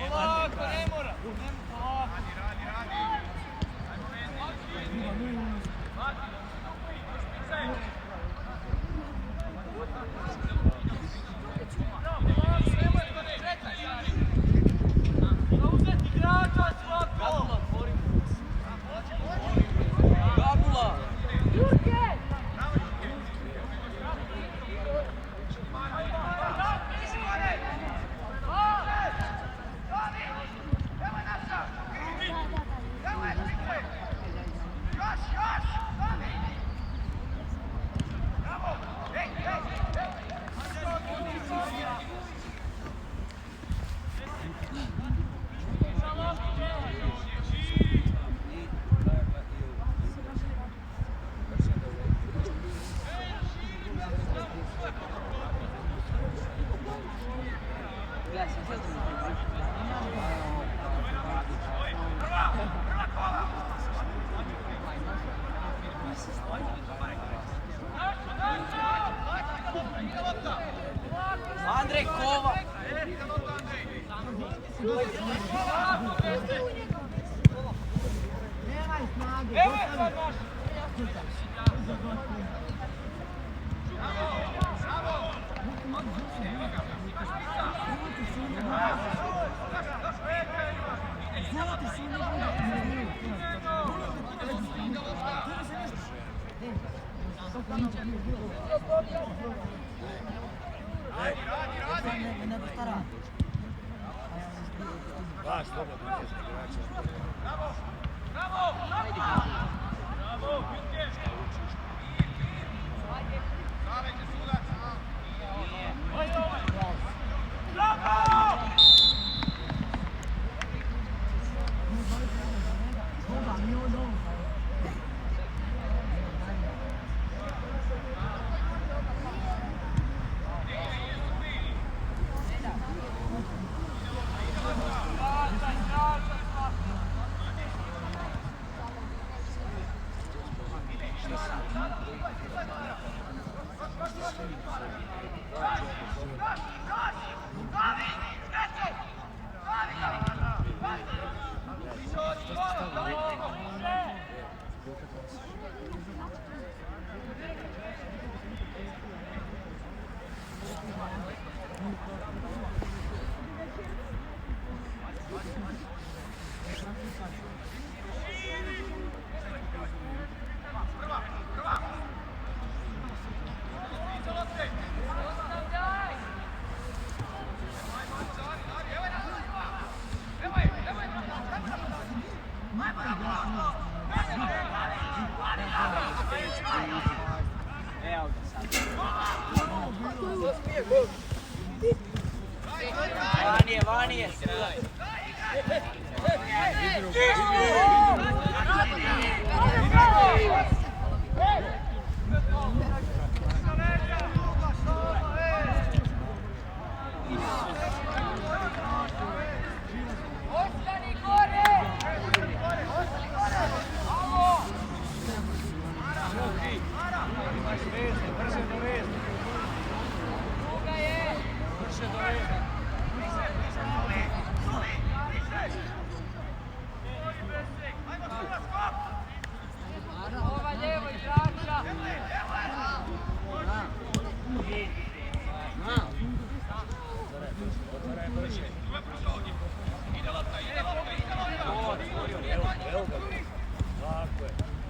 Polako, ne mora. Andrej Kova. Da, slobodno. Bravo! Bravo! Bravo! Stavite sudac! Bravo! Vanije.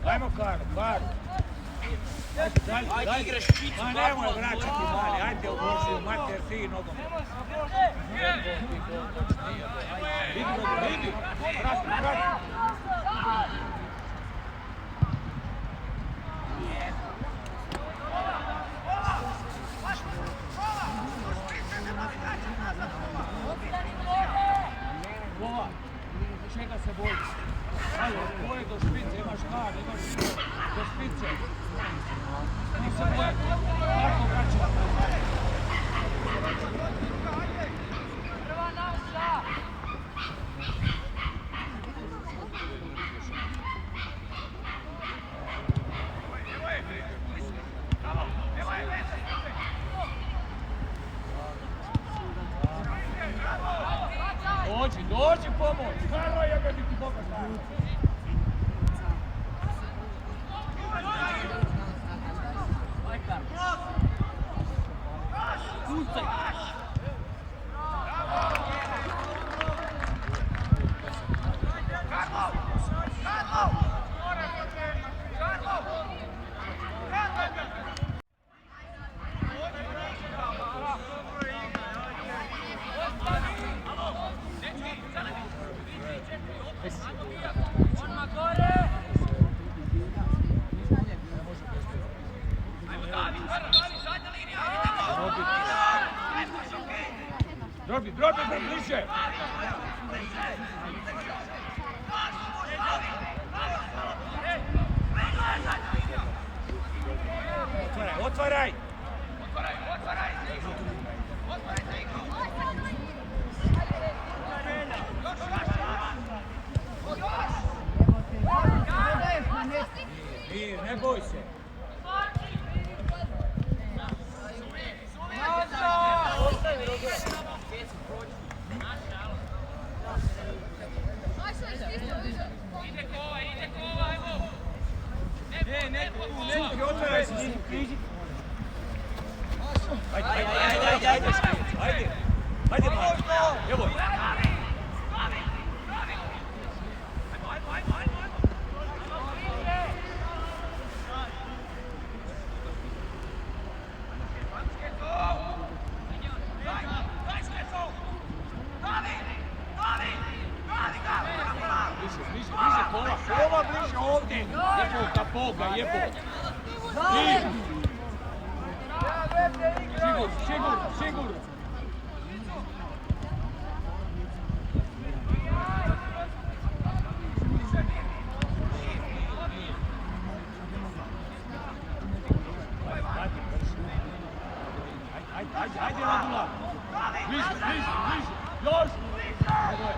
Ajmo Karlo. Ajde igraš čicu. Ma nemoj vraćati dalje, ajde u Božju mater, ti nogom. Vidi, prati. Vova, čega se bojiš? Ajde, ovo je do špice, imaš kar, imaš do špice. Nisam bojati, tako vraćam. Prva nauča! Mir, ne boj se. Suki, otvaraj se, Suki, križi. Ajde, Marko. Evo. Bliže, Kova bliže ovdje. Jebo ga Boga, jebo. Sigurno. Ajde, Radula. Bliže. Još. Ajde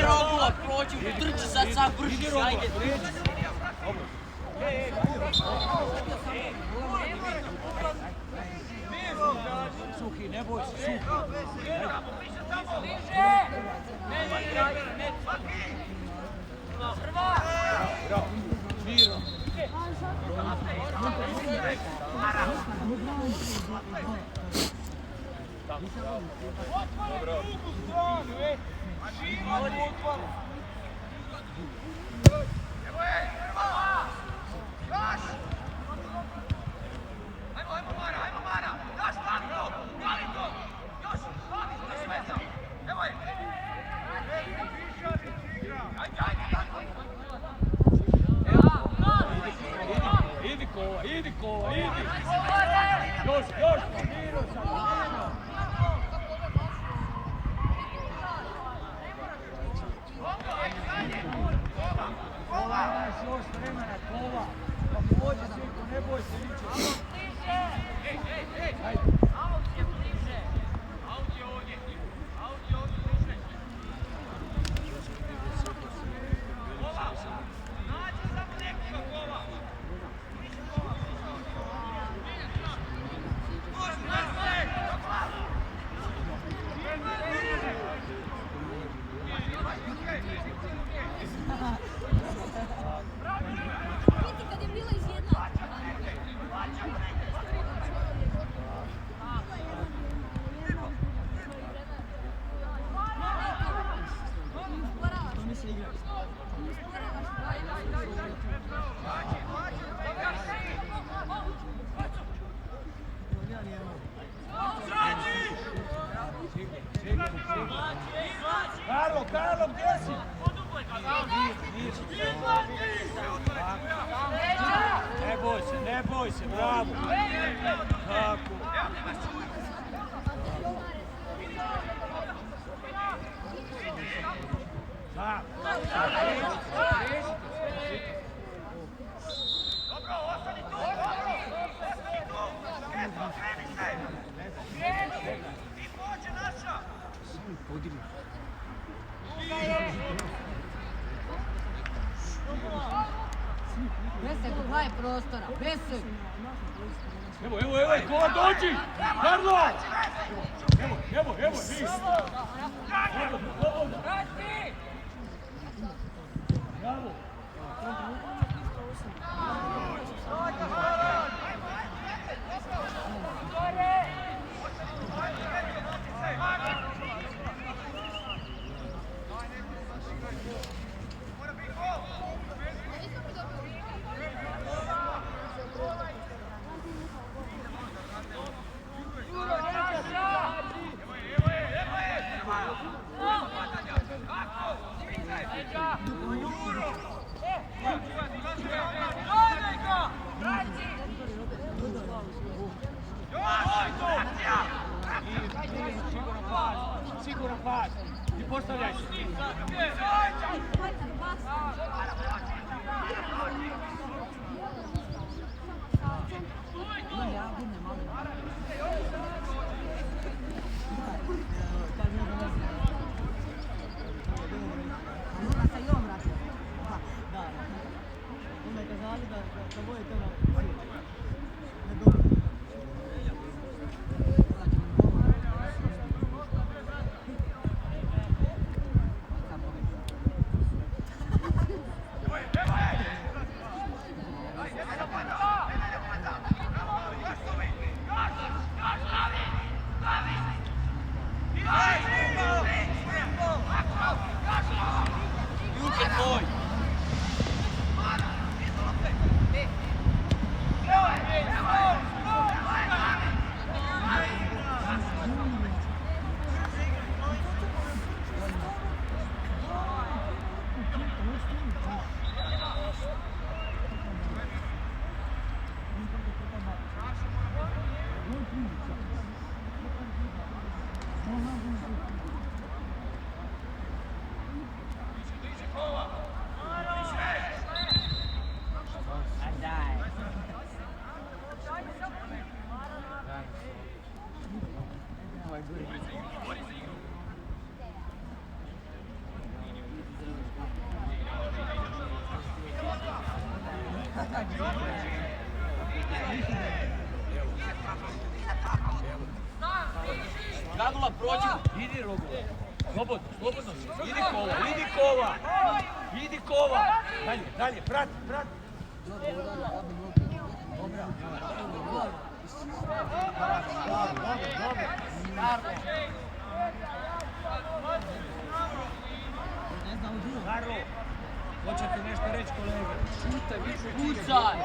Rogula, prođi, utrči sad bržiš, ajde. Suhi, ne boj se, Suhi. Bravo, Miro. Dobro. Idi Kova, idi! Još, Miro sad, Miro! Kova, imaš još vremena, Kova! Pa pođi, Siko, ne boj se, niče! Ajde! Karlo, gdje si? Ne boj se, bravo. Tako. Dobro, ostani tu! Kreni se! I pođe naša! Podigni. Besek, daj prostora, Besek! Evo, Kova dođi! Karlo! Evo, vi! Bravo! Siguran pas. I postavljaj se. Radula, prođi. Idi Rogula. Slobodno, slobodno. Idi kova, idi kova. Idi kova. Dalje, dalje, prati, prati. Karlo, hoćete nešto reći kolege? Šutaj, više kucaj.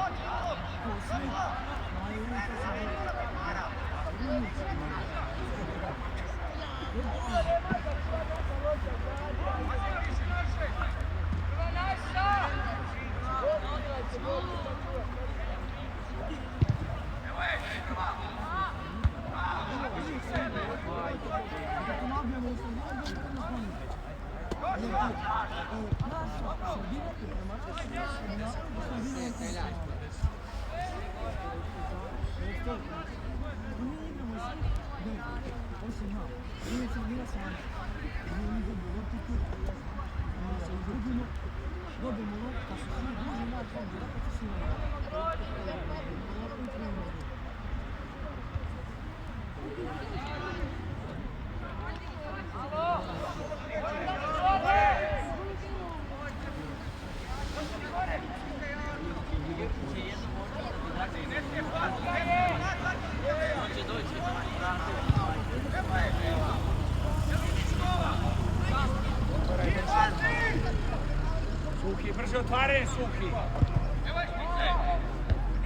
Suhi, brže otvaranje, Suhi.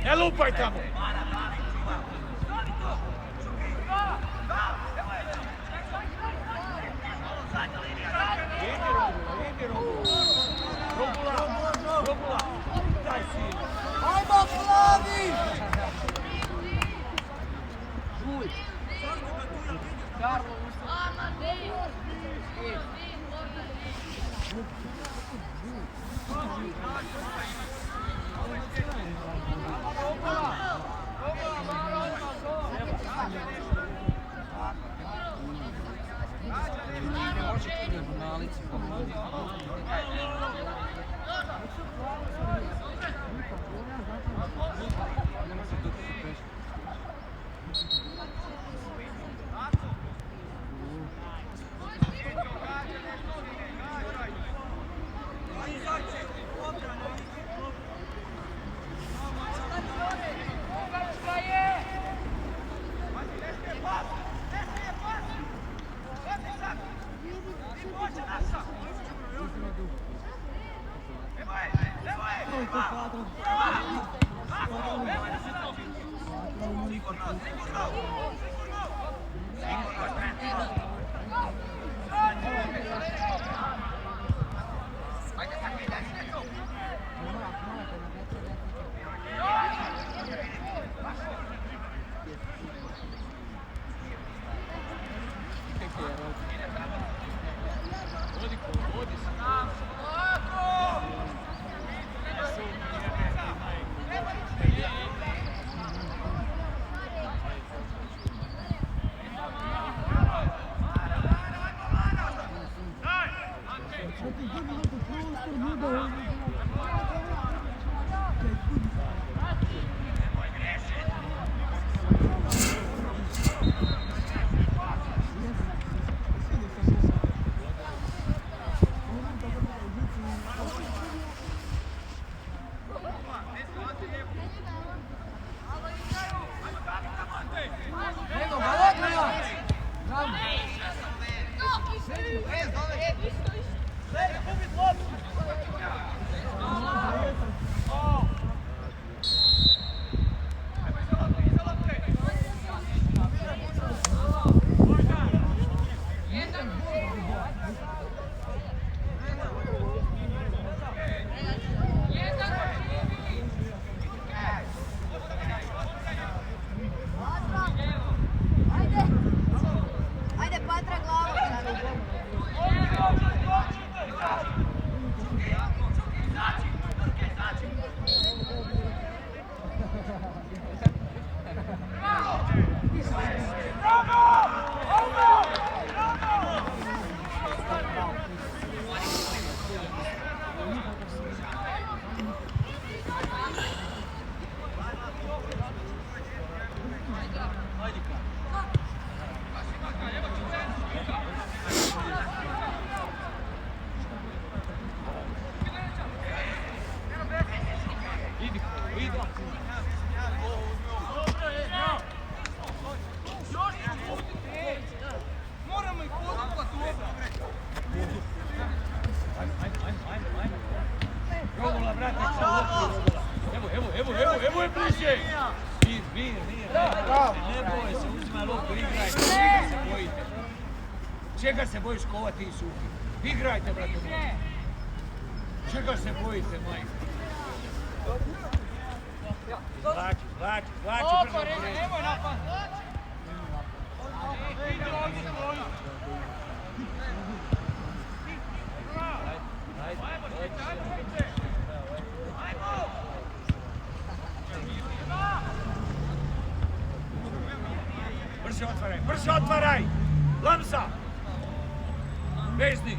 Ne lupaj tamo. Idi Rogula. Rogula. Daj sin. Ajmo, Flavi! Žuj. Karlo, Nego, Balogna! Bravo! Ajde, Patra, glavu. Rogola, brate, evo je bliže! Mir, ne boj se, uzima loptu, igrajte, čega se bojite? Čega se bojiš kova ti suhi? Igrajte, brate moji! Čega se bojite, majko? Vlači, brzo! Nemoj napad! Brže otvaraj! Lamsa! Vezni!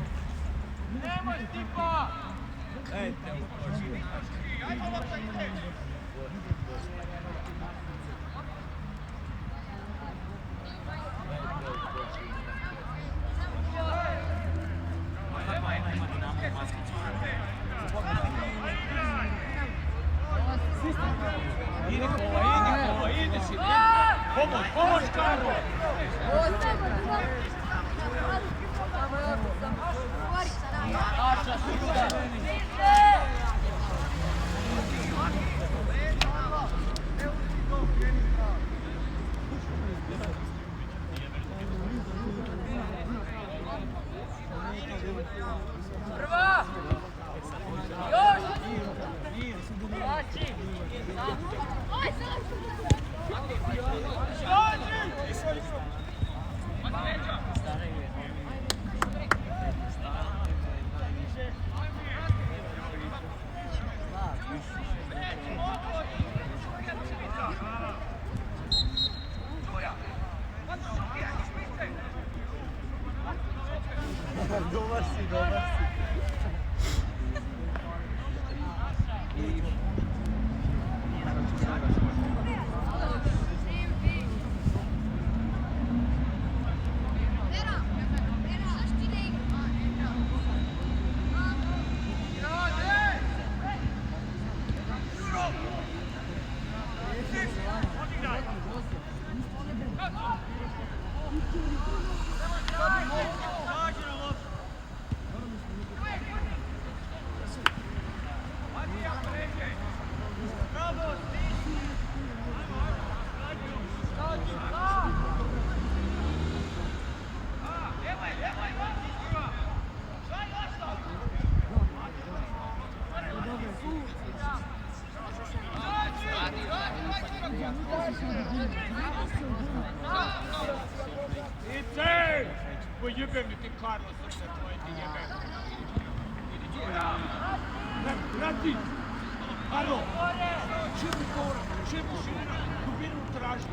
Nemoj Stipa! Dajte u koži. Idi si! Pomoć, Karlo! Aša, super! Prva! Još! Vlači! Dobar si. Ice! Pojebem ti Karlo srce tvoje ti jebem. Vrati! Karlo! Šepu korak, šepu! Dubinu traži.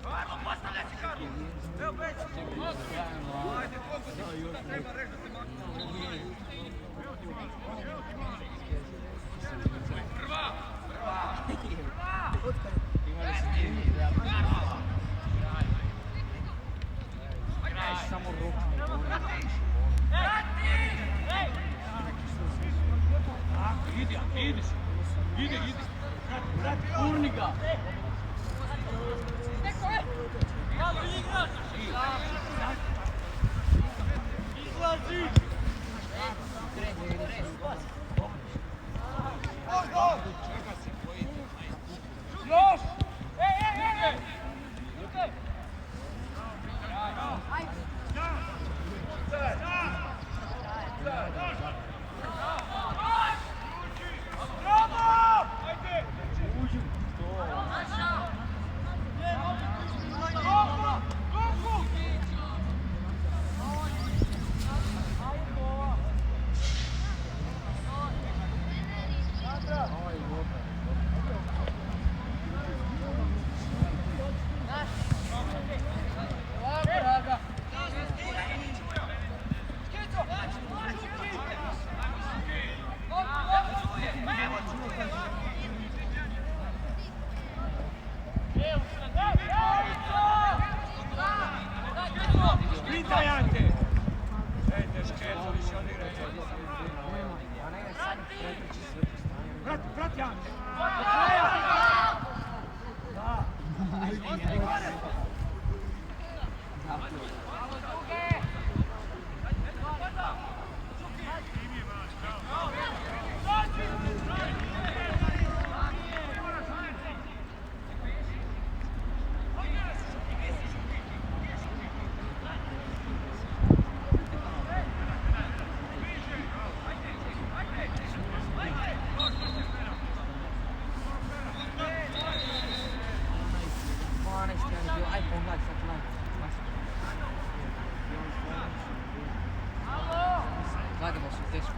Karlo, postavljaj se, Karlo! Evo, Beća! Ajde, koliko ti puta treba reći da se maknu? Prva! Samo ruku. Idi. Urni ga. Izlazi! Čega se bojite? Još! Šprintaj, Ante! Dajte škecu, više odigrajte. Vrati, Ante! Da! Gledamo se teško.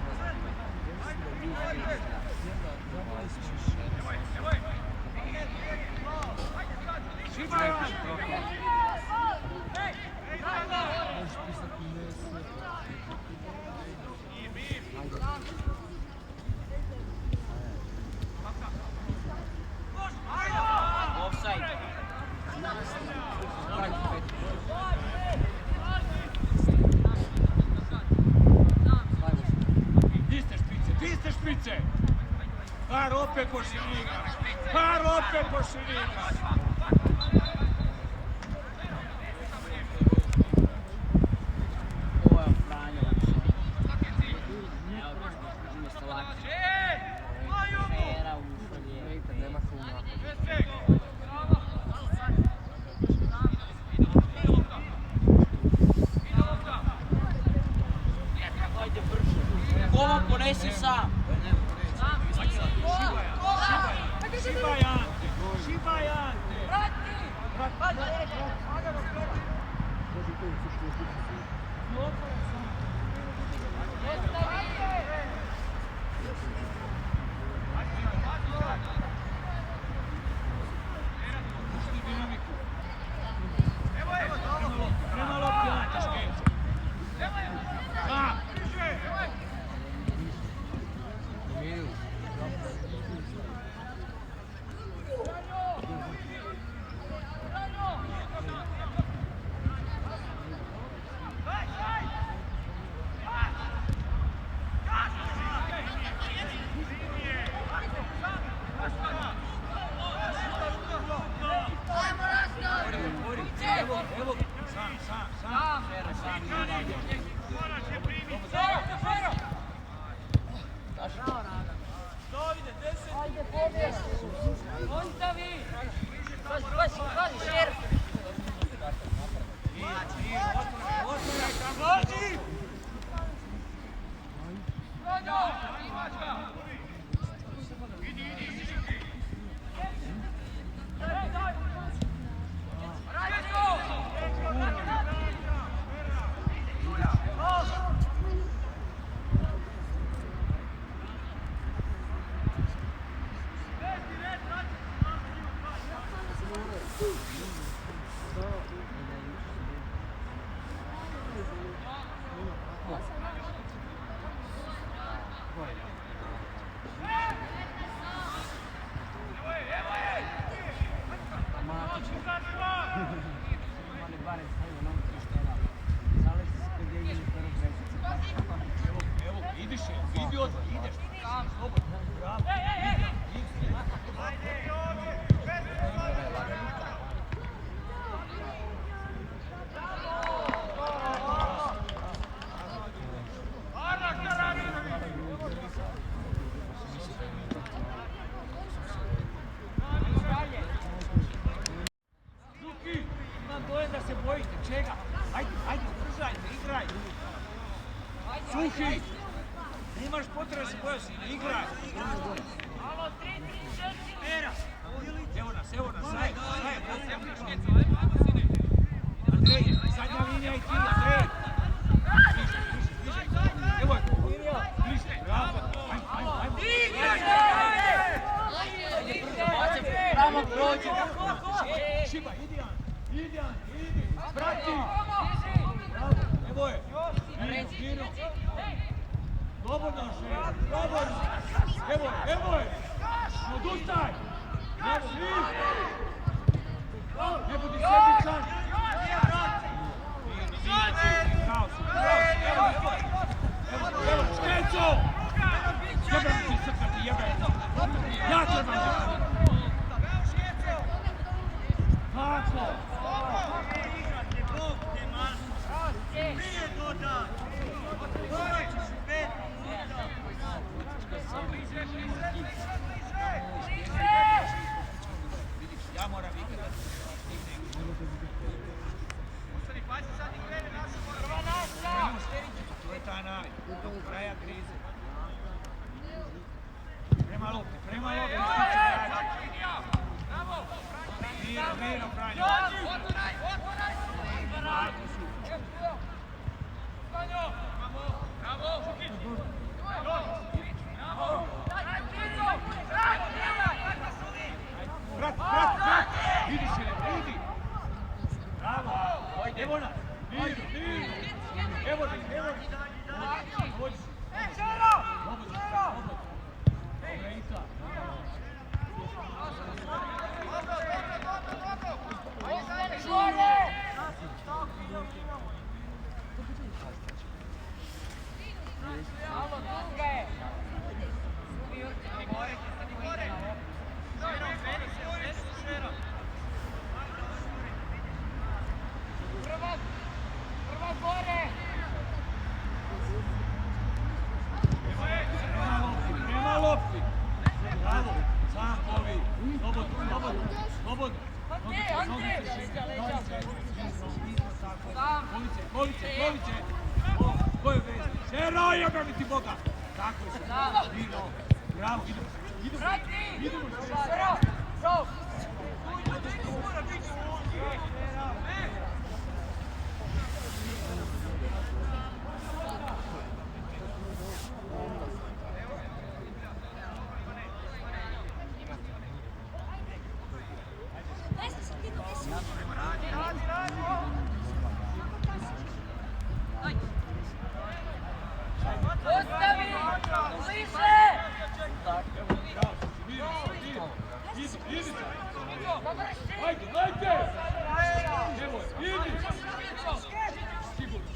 Offside. Di ste špice? Par opet poširina! Ovo je Franjo ušao. Evo ga, umjesto Laki. Fera ušao je. Nema se u napadu. Ajde brže. Kova ponesi sam. Šibaj, Ante! Prema lopti, Ante, škecu! Da! se bojite? Čega? Ajde, držajte, igrajte. Suhi! Nemaš potrebe se boja, sine, igraj! Alo, 3-3-4! Evo nas, zajedno, Andrej, zadnja linija i ti, Andrej! Bliže, evo je, bliže, bravo, ajmo! Pravo prođe. Šiba, idi, prati! Evo je, Miro! Slobodno, slobodno! Evo je! Odustaj! Ne budi sebičan! Evo, Škeco! Jebem ti srcati, jebem! Ja trebam da... Kako? Prije doda! Ja moram ikada. Ostani, pazi sad i krene naša prva naša! To je ta navik, do kraja krize. Prema lopti, Bravo! Miro, Franjo! Otvoraj! Bravo! Brat! Idi se, idi! Bravo! Evo nas! Evo nas! Slobodno! Dobre, Ita! Alo, druga je! Prva gore! Prema lopti! Bravo! Zahovi! Slobodno! Golice! Ko je vez? Šero, jebe mi ti Boga! Tako je se! Miro! Bravo, idemo! Šero!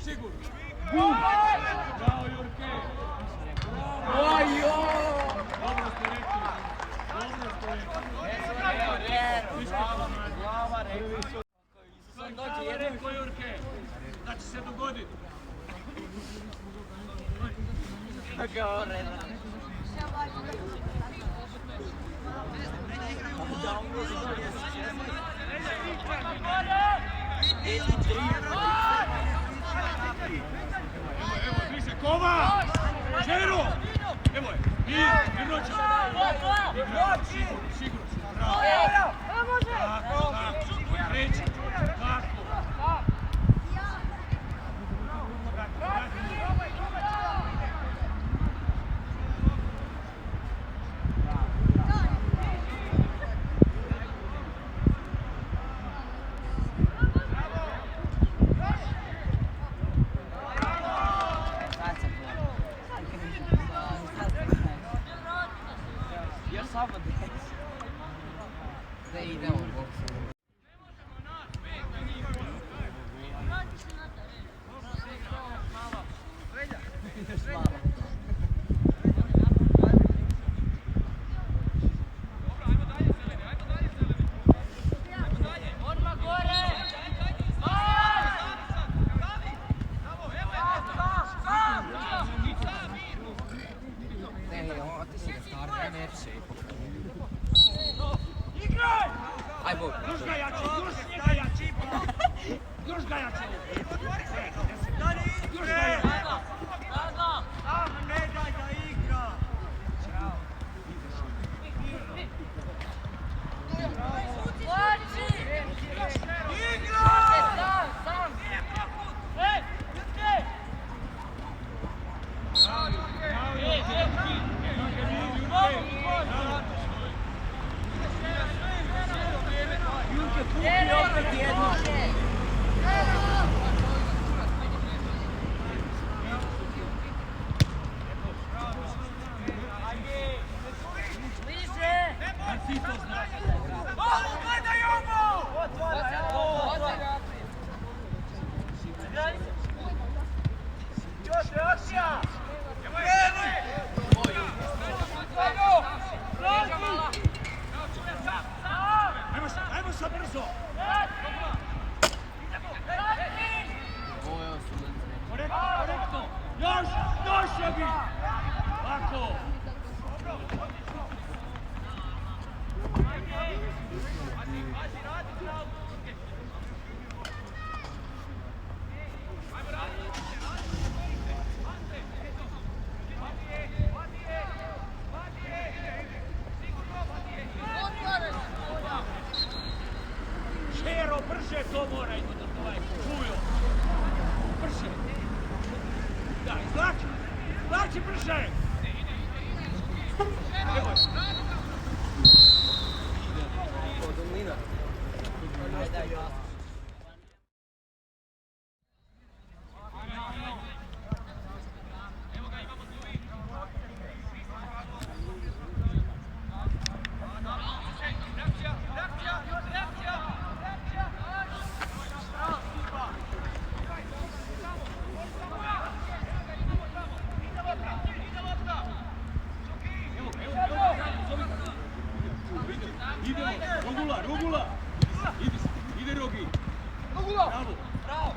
Sigurno! Bum! Bravo, Jurke! Dobro ste rekli! Sad je rekao, Jurke, da će se dogoditi. Evo, više, Kova! Žero! Evo je, mirno će. Sigurno, bravo. Tako, kreći, tako. Da idemo u boksu. Aj, Bog. Još ga jače, još njega jače! Još ga jače! Još ga jače! Ne daj da igra! Jurke, kupi opet jednu. Kad ti to znaš? Gledaj ovo! Još je akcija! Ajmo sad brzo! Ovo je osudan. Korektno! Još je bi! Lako! Šero, brže to mora ići do ovaj čujo. Brže. Da, izvlači brže. Evo je. Rogula! Ide Rogi! Bravo!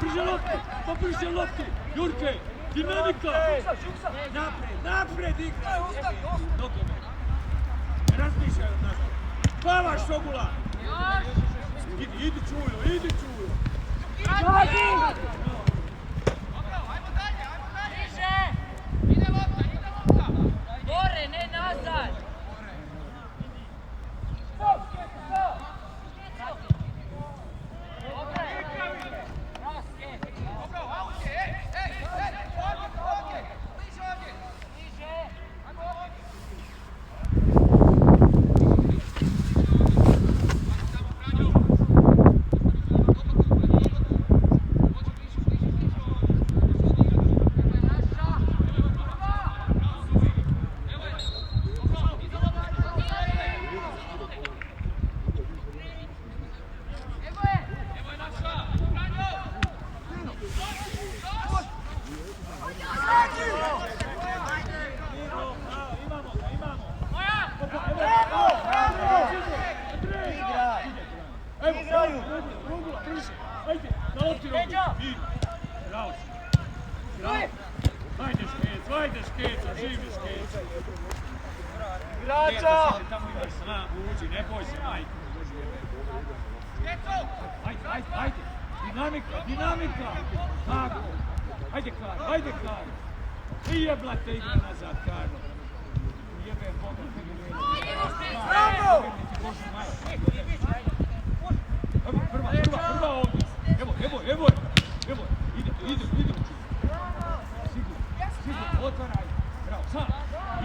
Brže loptu! Pobrže loptu! Jurke! Dinamika! Napred igra! Nogomet! Ne razmišljaj od nazad! Pavaš Rogula! Idi Čujo! Gore, ne nazad! Ajde Škeca, živi Škeca! Igrača! Tamo imaš snagu, uđi, ne boj se, majko! Ajde! Dinamika! Tako! Ajde Karlo! I jeblate igra nazad, Karlo! Jebem Boga, Bravo! Prva ovdje! Evo! Ide! Sigurno, otvaraj! Bravo, sam!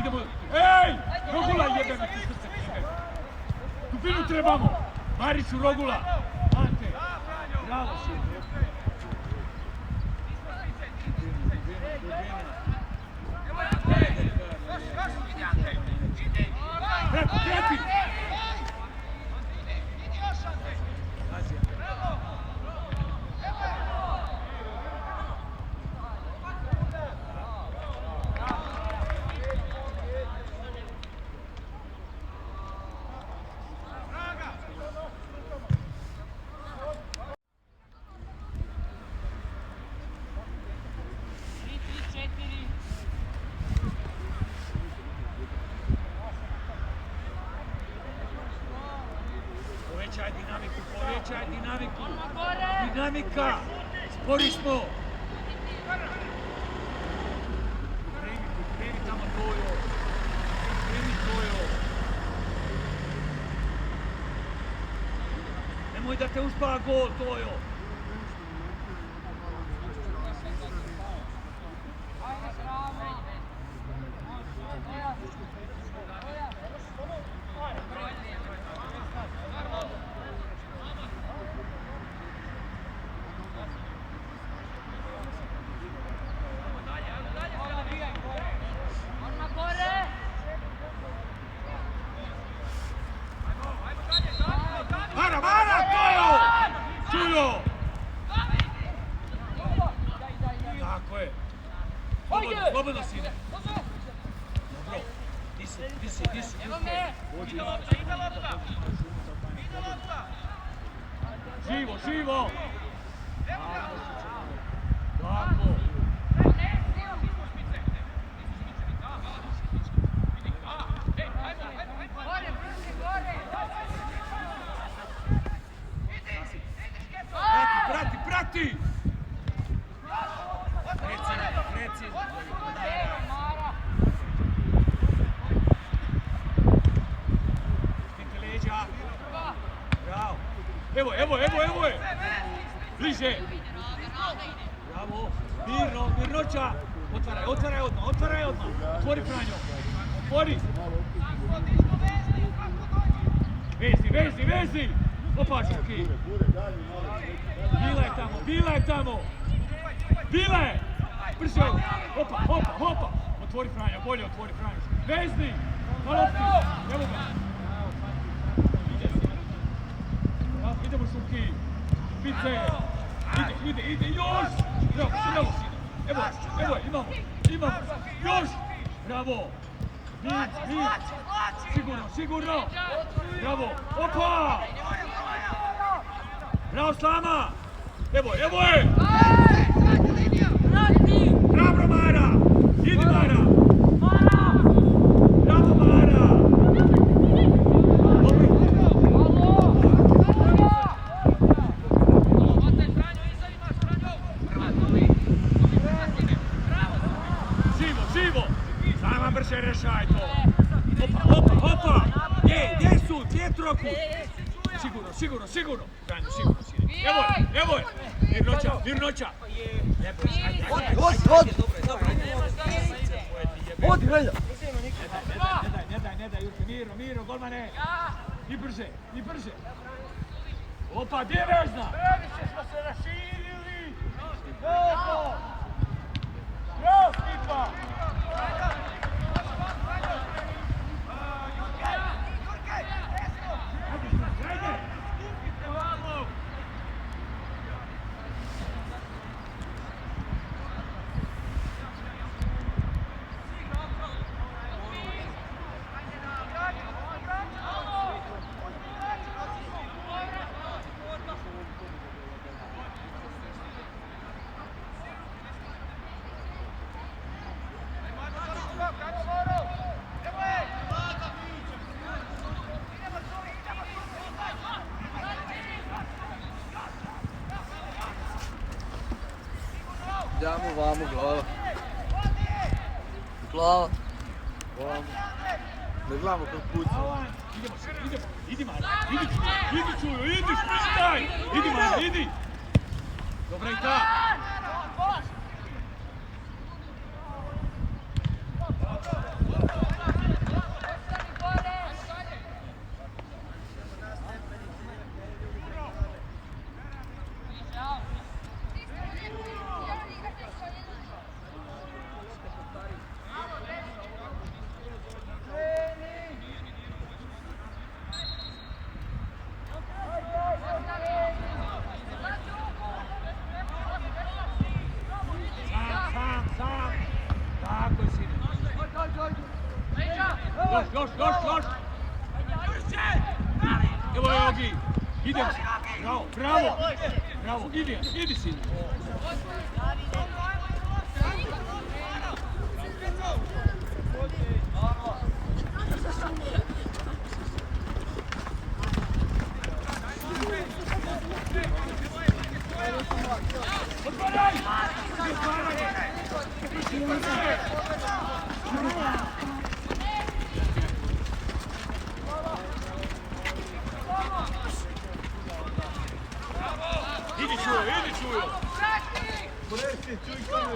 Idemo! Ej! Rogula jebe mi ti srce krive! Dubinu trebamo! Mariću Rogula! Ante! Bravo si! Krepi! Povećaj dinamiku. Dinamika. Spori smo. Kreni tamo Tojo. Nemoj da te uspava gol, Tojo. Mara, Tojo! Čujo! Tako je. Slobodno sine. Dobro. Di si. Ide lopta! Živo! Tako. Prati! Precizno. Štite leđa. Bravo. Evo je. Bliže. Bravo. Mirnoća. Otvaraj odmah. Otvori Franjo. Otvori. Vezi. Opa, Žuki. Bila je tamo. Brže. Hopa. Otvori Franjo, bolje otvori Franjo. Vezni. Na lopti. Evo ga. Idemo Žuki. Pice. Ide. Još. Bravo sine. Evo, imamo. Još. Bravo. Sigurno. Bravo. Opa. Bravo Slama. Evo je. Bravo Mara. Idi Mara. Bravo Mara. Živo. Sama brže rešaj to. Opa. Gdje su? Gdje je troku? Sigurno. Franjo, sigurno. Evo je. Mirnoća. Odi, Relja! Ne daj, Jurke, Miro, golmane. I brže. Opa, gdje je Vezna? Previše smo se raširili! Evo! Bravo, Stipa! Idemo vamo, glava. Glava. Vamo. Ne gledamo kako pucamo. Idi Mara, idi Čujo, idi špritaj! Idi Mara, idi! Dobra i ta! Još! Evo je Ogi! Idem! Bravo! Idi sine! Otvaraj! Otvaranje! Idi čuju!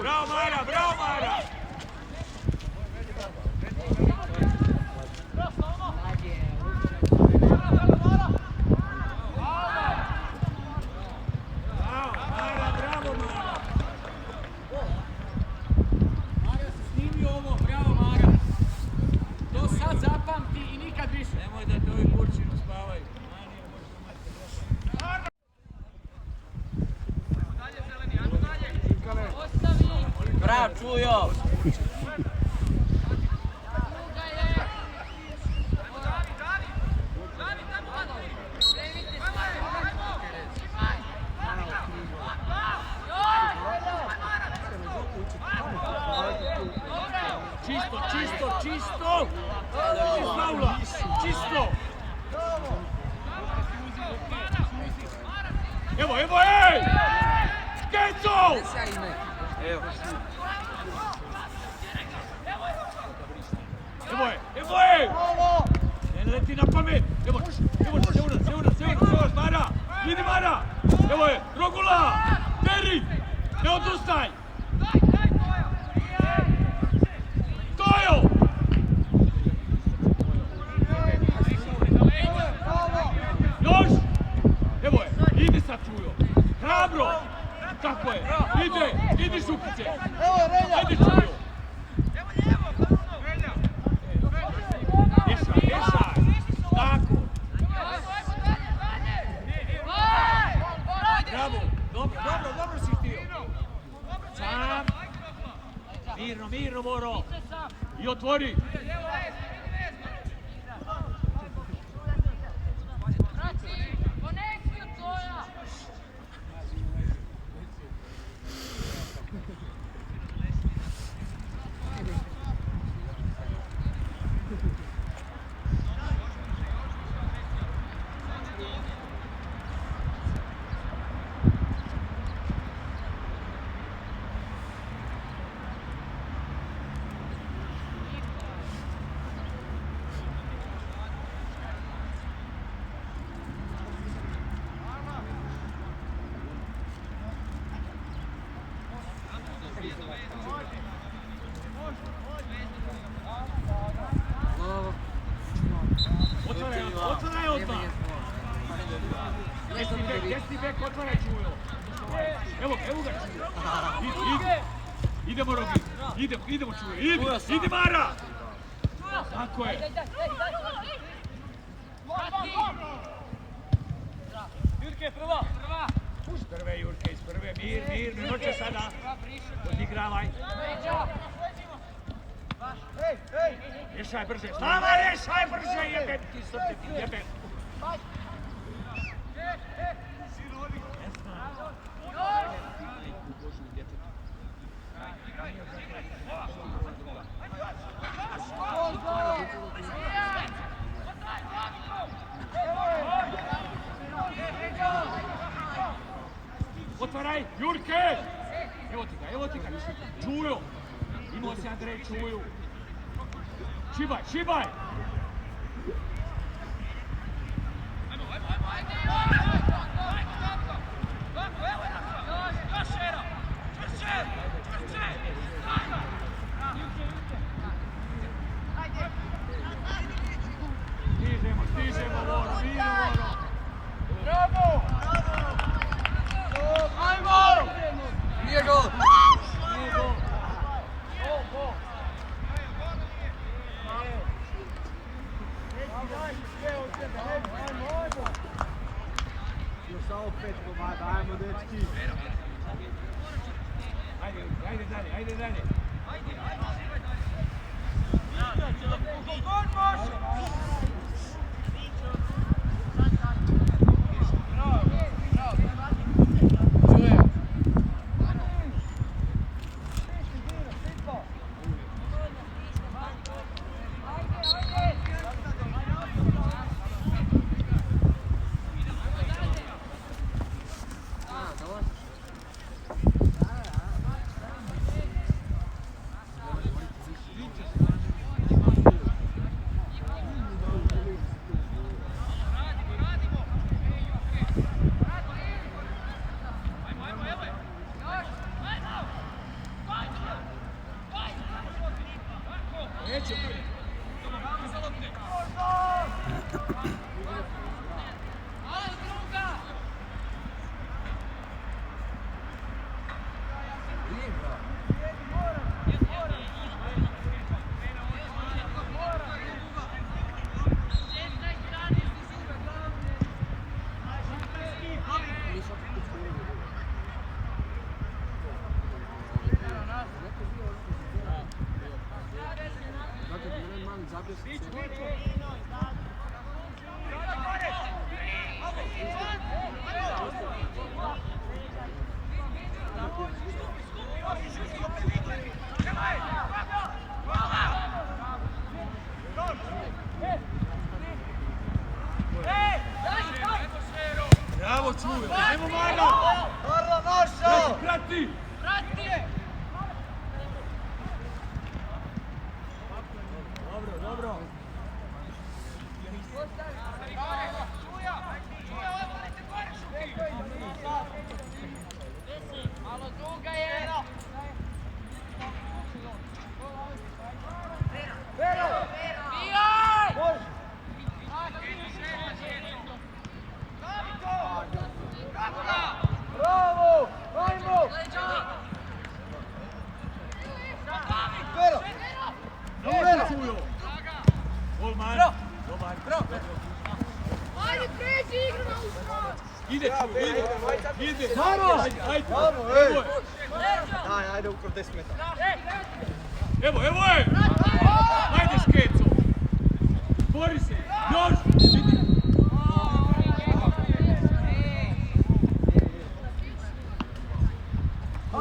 Bravo Mara! Bravo, Čujo! Čisto! Faula! Čisto! Evo, ej! Keco! Evo je! Ne leti na pamet! Evo, Mara! Idi Mara! Evo je, Rogula! Teri! Ne odustaj! Tojo! Još! Evo je, idi sad Čujo! Hrabro! Tako je! Idi Šukiće! Ajde Čujo! Ješaj! Tako! Bravo! Dobro si htio! Sam! Mirno, Moro! I otvori! Otvaraj odmah! Desni bek, otvaraj Čujo! Evo ga Čujo! Idemo Rogi! Idemo Čujo! Idi Mara! Tako je! Jurke, prva! Iz prve Jurke, iz prve! Mir, noće sada! Odigravaj! Rješaj brže! Slava, rješaj brže! Jebem ti srce ti, jebem! Otvaraj, Jurke! Evo ti ga! Čujo! Imao se Andrej Čuju! Šibaj! Stižemo, Voro, Bravo! Ajmo! Nije gol! Još samo 5 komada, ajmo dečki! Ajde dalje! Bravo, Čujo! Ajmo, Mara! Marlo, našao! Prati! Dobro. Malo druga je! Bravo! Ajmo! Vero! Dobro, Čujo! Golman! Dobar! Ajde, pređi igru na ušlo! Ide, Čujo! Ide! Maro! Ajde! Maro, Evo je! Daj, ajde ukro 10 metara. Evo je! Ajde, Škeco! Bori se! Još! Ide!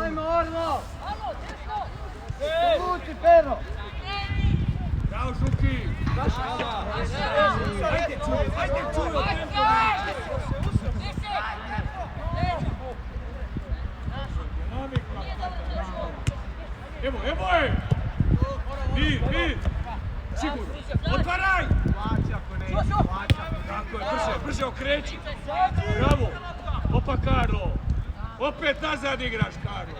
Ajmo, Arno! Luci, Pero! Bravo, Žuki! Ajde, Čujo! Evo je! Mir! Sigurno! Otvaraj! Tako je, brže okreći! Bravo! Opa, Karlo! Opet nazad igraš, Karlo!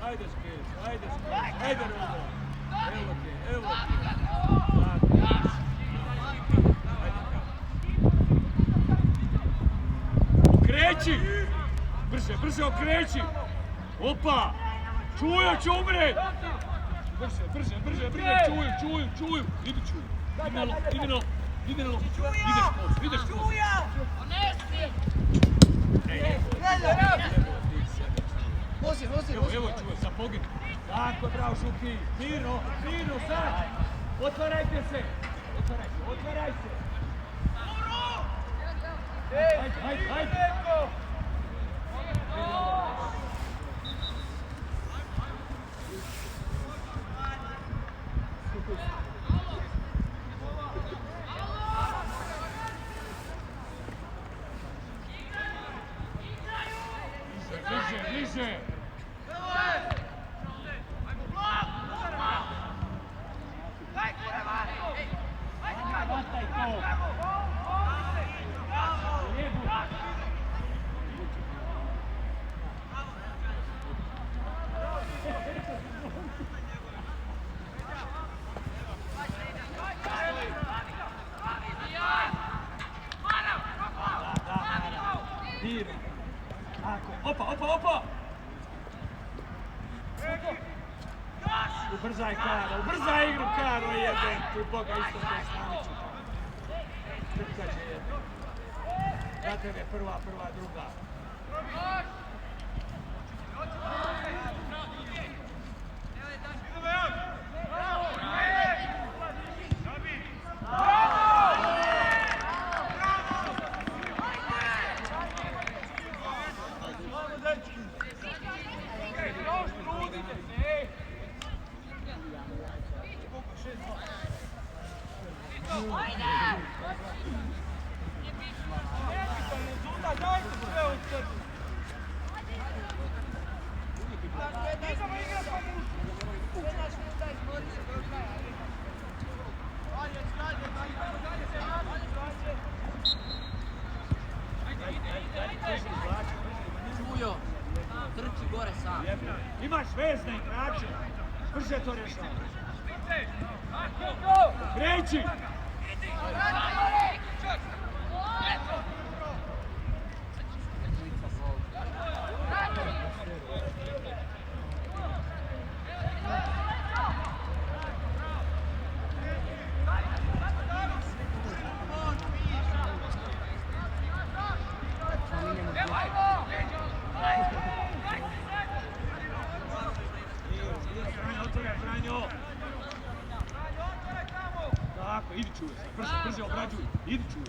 Ajde, Škec! Ajde, Robo! Evo te! Okreći! Brže okreći! Opa! Čujo će umret! Brže, čuju! Idi Čuju! Ide na lop! Ideš post! Vozi! Evo Čujo, sad poginu! Tako, bravo Šuki! Mirno, sad! Otvarajte se! Otvaraj se! Ajde! Bliže! Opa! Ubrzaj igru, Karo, jebem ti, Boga isto te staniću. Trka će jebem. Za tebe prva, druga. Čujo, trči gore sam. Imaš vezne igrače, brže to rješava. Kreći! Tako, idi Čujo se, brže obrađuj.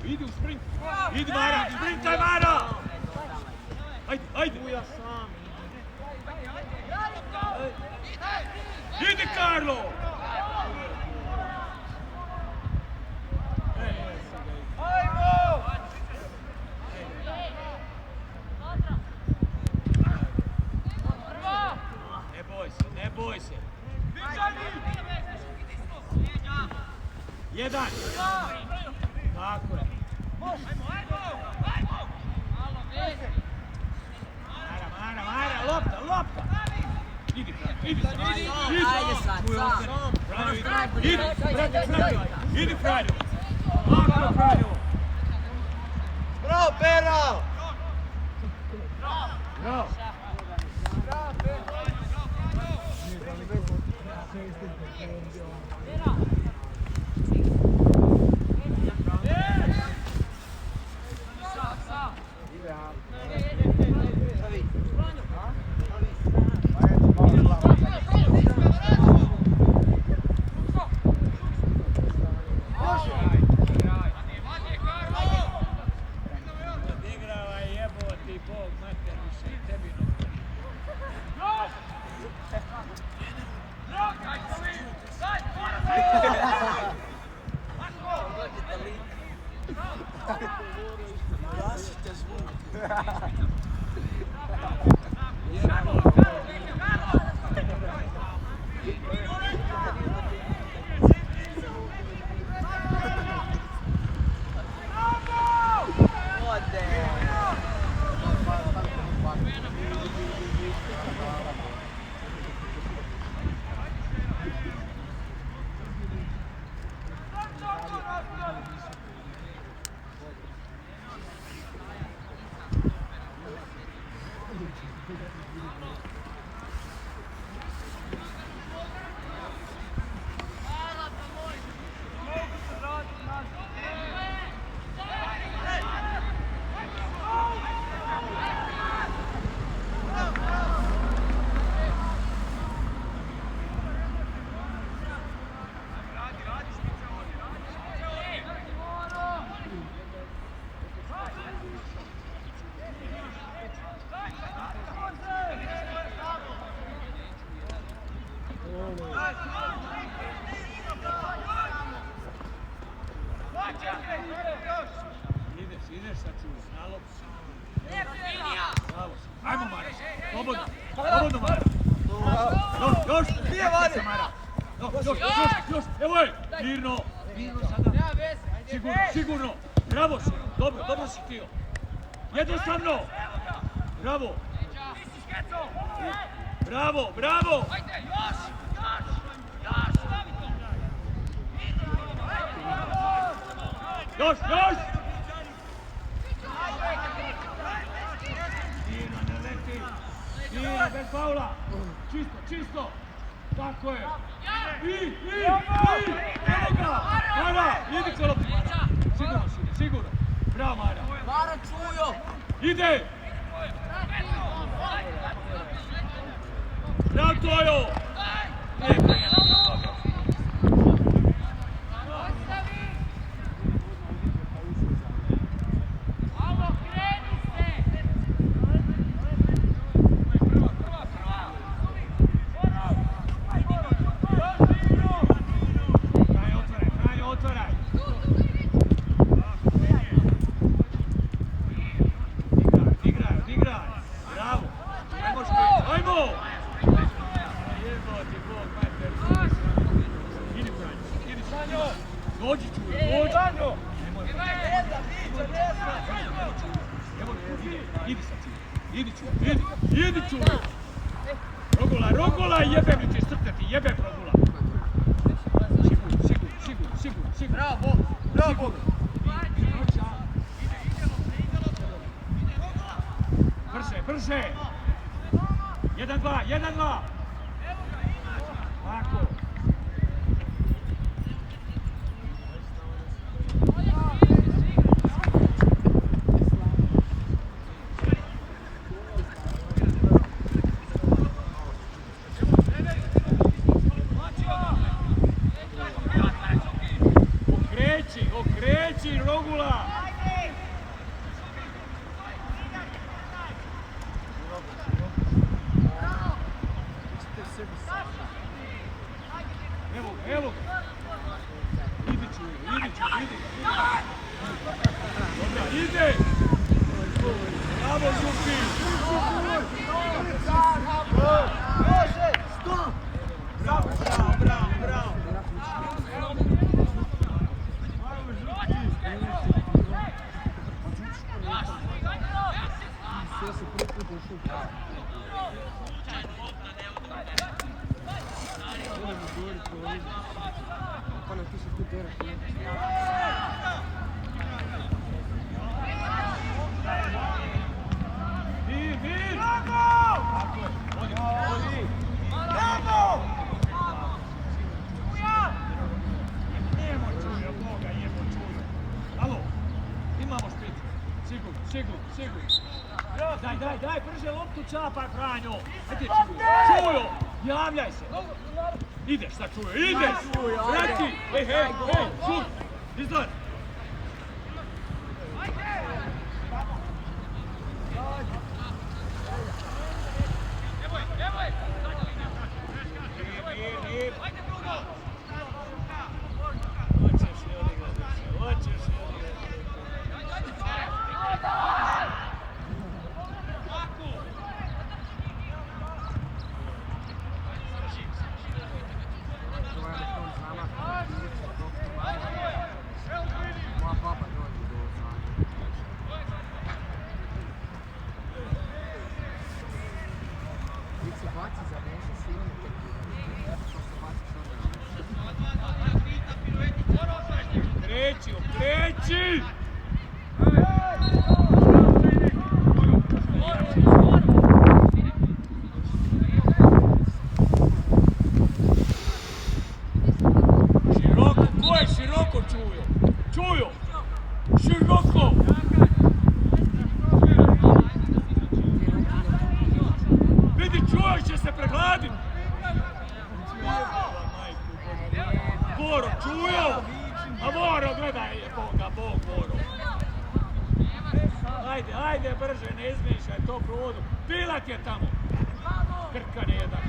Idi u sprint. Idi Mara, sprintaj Mara! Ajde! Uja sam. Idi Karlo! Ajmo! jedan. Tako je. Mara, lopta. Idi sad. Ajde sad, Idi, Franjo. Lako, Franjo. Bravo, Pera! Bravo. Ideš sad čuo, nalog. Bravo. Ajmo, Mara. Slobodno, Mara. Još. Nije vadi. Još. Evo je. Mirno sada. Sigurno. Bravo si. Dobro si htio. Jednostavno. Bravo. Bravo. Još. Mirno, ne leti. Mirno, bez faula. Čisto. Tako je. Evo ga. Mara, idi ka lopti. Sigurno. Bravo, Mara. Mara, čujo! Ide. Bravo, Tojo. Idi ću! Rogula, jebem li ti srcati, jebem Rogula! Sigur! Bravo! Brže! 1-2! Tako! Okreći, Rogula! Sigurno. Daj, brže loptu čapa, Franjo. Ajde, Čujo, javljaj se. Ideš sad, Čujo, ideš. Vrati, hej, šut, izgled. Okreći! Široko, ko je široko, Čujo? Široko! Vidi, Čujo će se pregladiti! Boro, Čujo! A Boro, gledaj, Bog, Boro. Ajde, brže, ne izmišljaj to provodu. Pilat je tamo. Krkan je jedan.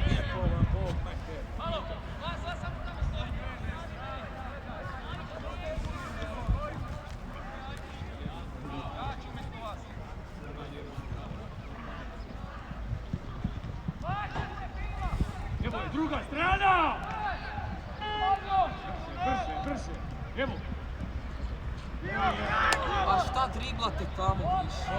Lijepo vam, Bog, mater. Evo je druga strana! Brže, evo. A šta driblate tamo više?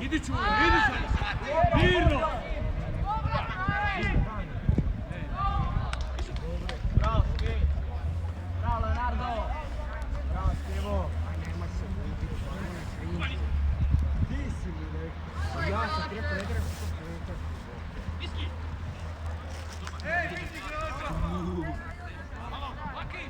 Idi Čujo, idi se! Mirno! Bravo, Skej! Bravo, Leonardo! Bravo, Stevo! Nemoj se buditi, ti si mi rekao. Ja sam preko ne treba što preko. Viski! Ej, viski, gledajte! Laki!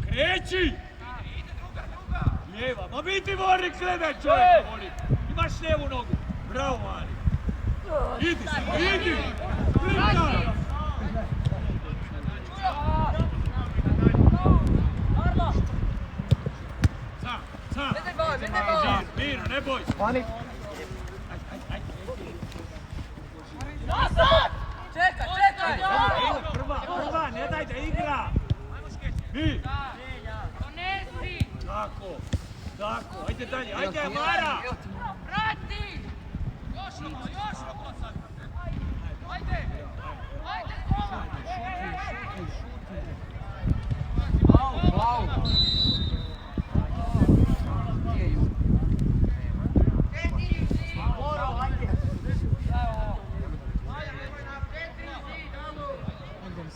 Kreći! Lijeva, ma vidi Vorik, gledaj čovjek, Vorik! Imaš lijevu nogu, bravo Mari! Idi se, idi! Klikaj! Sam! Mirno, ne boj se! Čekaj! Prva, ne daj da igra! Mi! Tako, ajde dalje, ajde Mara! Vrati! Još malo sad! Ajde! Wow!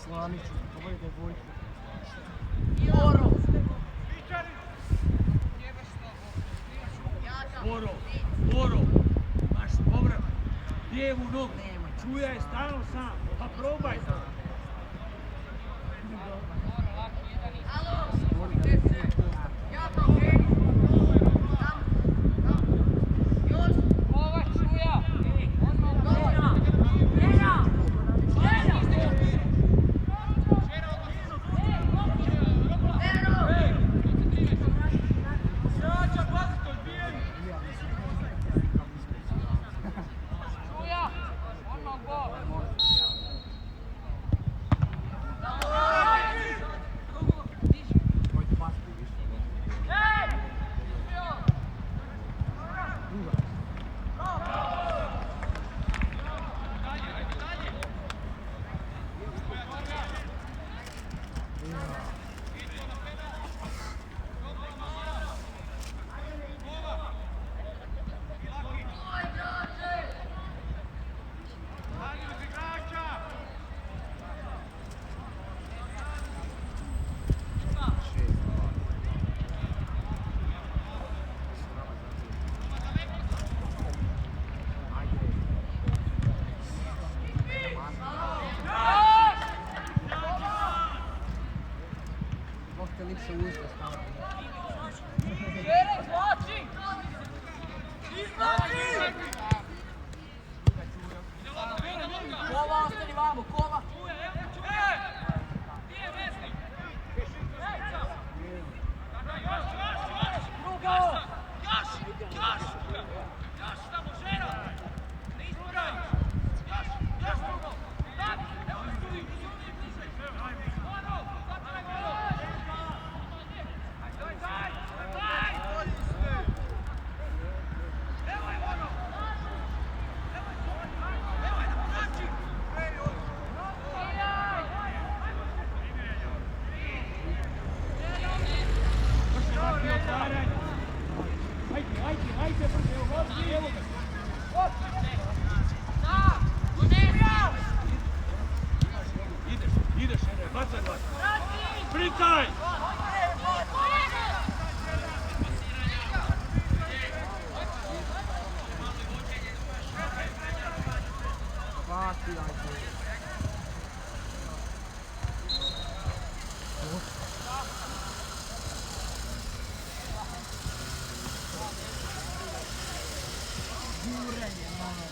Slaniću, ovo je devojka. Boro, maš povrat, lijevu nogu, Čuja je stalno sam, pa probaj sam. se uzme staviti. Kova, ostani vamo, Kova! Ideš, bacaj. Sprintaj! Bati, ajde. Jurenje, malo.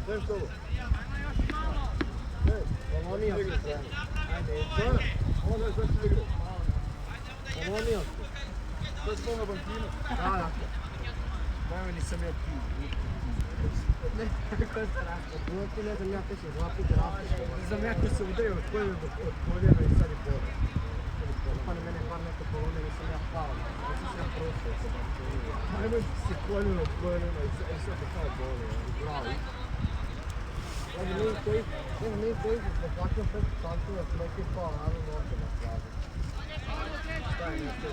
Znaš što ovo? Polomio se. Ajde, Sana, onda je sad ću igrati. polomio se. Sad smo na bankinu. Da. Najme nisam ja piju. Ne, kako se rasta. Bilo ti ne znam ja te se zlapiti rastiš. Sam ja koji se udario od koljena i sad je pola. Pa ne mene bar neko polomio, nisam ja pao. Nisam se ja prostao se bankinu. Najme se koljena od koljena i sad je kao boli. Bravo. Mi koji smo plaćali 5 santova, smo neki pao, naravno ovdje na slavu. Šta je nešto?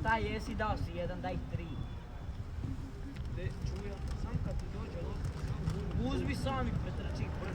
Šta jesi dao si jedan, daj 3. Uzmi sami pretrči brzo.